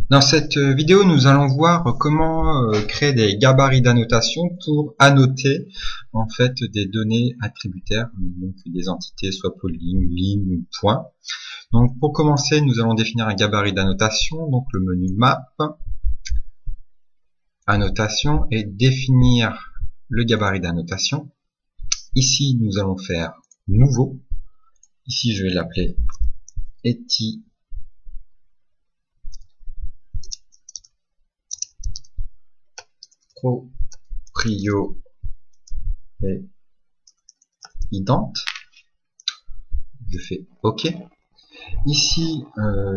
Dans cette vidéo, nous allons voir comment créer des gabarits d'annotation pour annoter en fait des données attributaires, donc des entités soit polyline, ligne ou point. Donc pour commencer, nous allons définir un gabarit d'annotation, donc le menu map, annotation et définir le gabarit d'annotation. Ici, nous allons faire nouveau. Ici, je vais l'appeler eti proprio et ident. Je fais OK. Ici,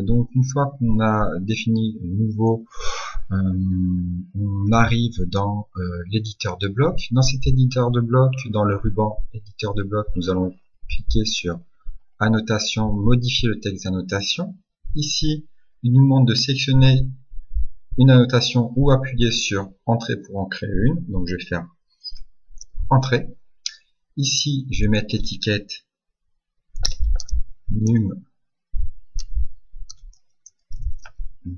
donc une fois qu'on a défini nouveau, on arrive dans l'éditeur de bloc. Dans cet éditeur de bloc, dans le ruban éditeur de bloc, nous allons cliquer sur annotation, modifier le texte d'annotation. Ici, il nous demande de sélectionner une annotation ou appuyer sur entrée pour en créer une. Donc je vais faire entrée. Ici, je vais mettre l'étiquette num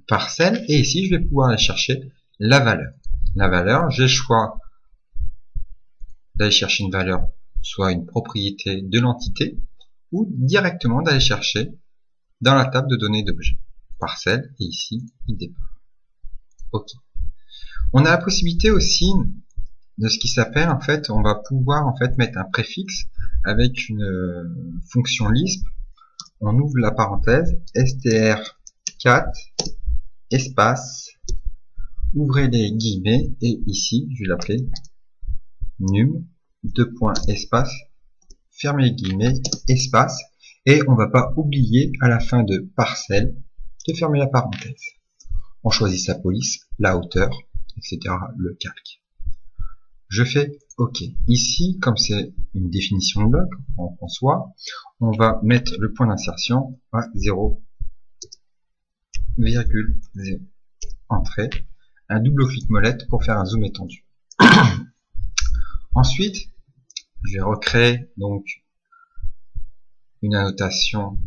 parcelle et ici je vais pouvoir aller chercher la valeur. La valeur, j'ai le choix d'aller chercher une valeur, soit une propriété de l'entité, ou directement d'aller chercher dans la table de données d'objet. Parcelle et ici id. OK. On a la possibilité aussi de ce qui s'appelle en fait, on va pouvoir en fait mettre un préfixe avec une fonction Lisp. On ouvre la parenthèse str4 espace, ouvrez les guillemets et ici je vais l'appeler num espace, fermez les guillemets espace et on va pas oublier à la fin de parcelle de fermer la parenthèse. On choisit sa police, la hauteur, etc. le calque. Je fais OK. Ici, comme c'est une définition de bloc en soi, on va mettre le point d'insertion à 0,0. Entrée. Un double clic molette pour faire un zoom étendu. Ensuite, je vais recréer donc une annotation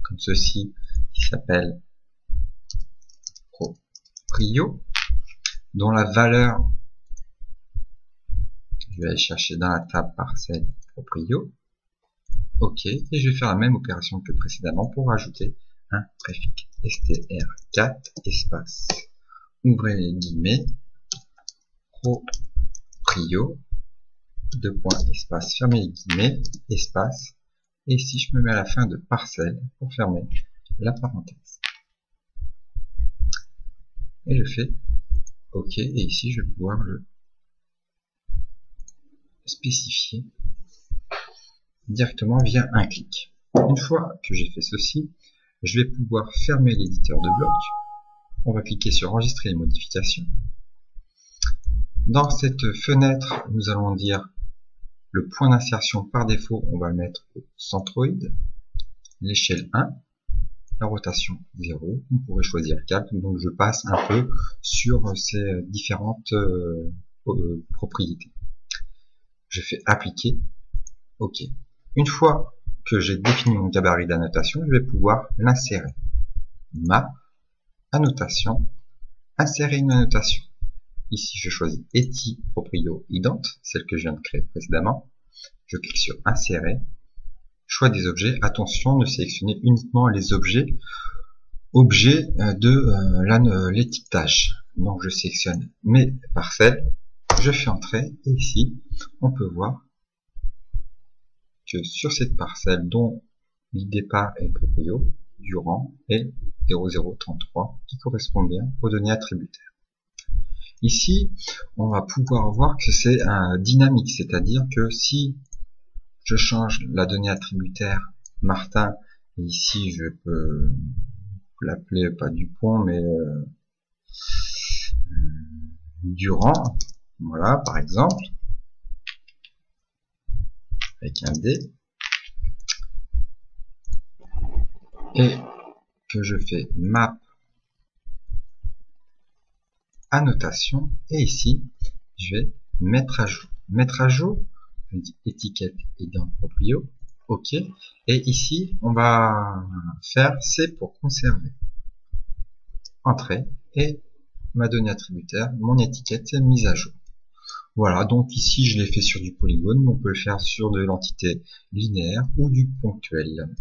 comme ceci qui s'appelle proprio, dont la valeur, je vais aller chercher dans la table parcelle proprio. OK, et je vais faire la même opération que précédemment pour rajouter un préfixe str4 espace, ouvrez les guillemets, proprio, espace, fermez les guillemets, espace, et ici je me mets à la fin de parcelle pour fermer la parenthèse. Et je fais OK, et ici je vais pouvoir le spécifier directement via un clic. Une fois que j'ai fait ceci, je vais pouvoir fermer l'éditeur de bloc. On va cliquer sur enregistrer les modifications. Dans cette fenêtre, nous allons dire le point d'insertion par défaut, on va le mettre au centroïde, l'échelle 1, la rotation 0. Vous pourrez choisir 4, donc je passe un peu sur ces différentes propriétés. Je fais appliquer, OK. Une fois que j'ai défini mon gabarit d'annotation, je vais pouvoir l'insérer. Map, annotation, insérer une annotation. Ici, je choisis eti proprio ident, celle que je viens de créer précédemment. Je clique sur insérer, choix des objets. Attention, ne sélectionnez uniquement les objets de l'étiquetage. Donc, je sélectionne mes parcelles, je fais entrer et ici, on peut voir que sur cette parcelle dont l'idépart est proprio, du rang est 0033 qui correspond bien aux données attributaires. Ici, on va pouvoir voir que c'est un dynamique, c'est-à-dire que si je change la donnée attributaire Martin, et ici je peux l'appeler pas Dupont mais Durand, voilà par exemple, avec un D, et que je fais map annotation, et ici je vais mettre à jour. Mettre à jour, je dis étiquette ident proprio, OK, et ici on va faire C pour conserver. entrée et ma donnée attributaire, mon étiquette mise à jour. Voilà, donc ici je l'ai fait sur du polygone, mais on peut le faire sur de l'entité linéaire ou du ponctuel.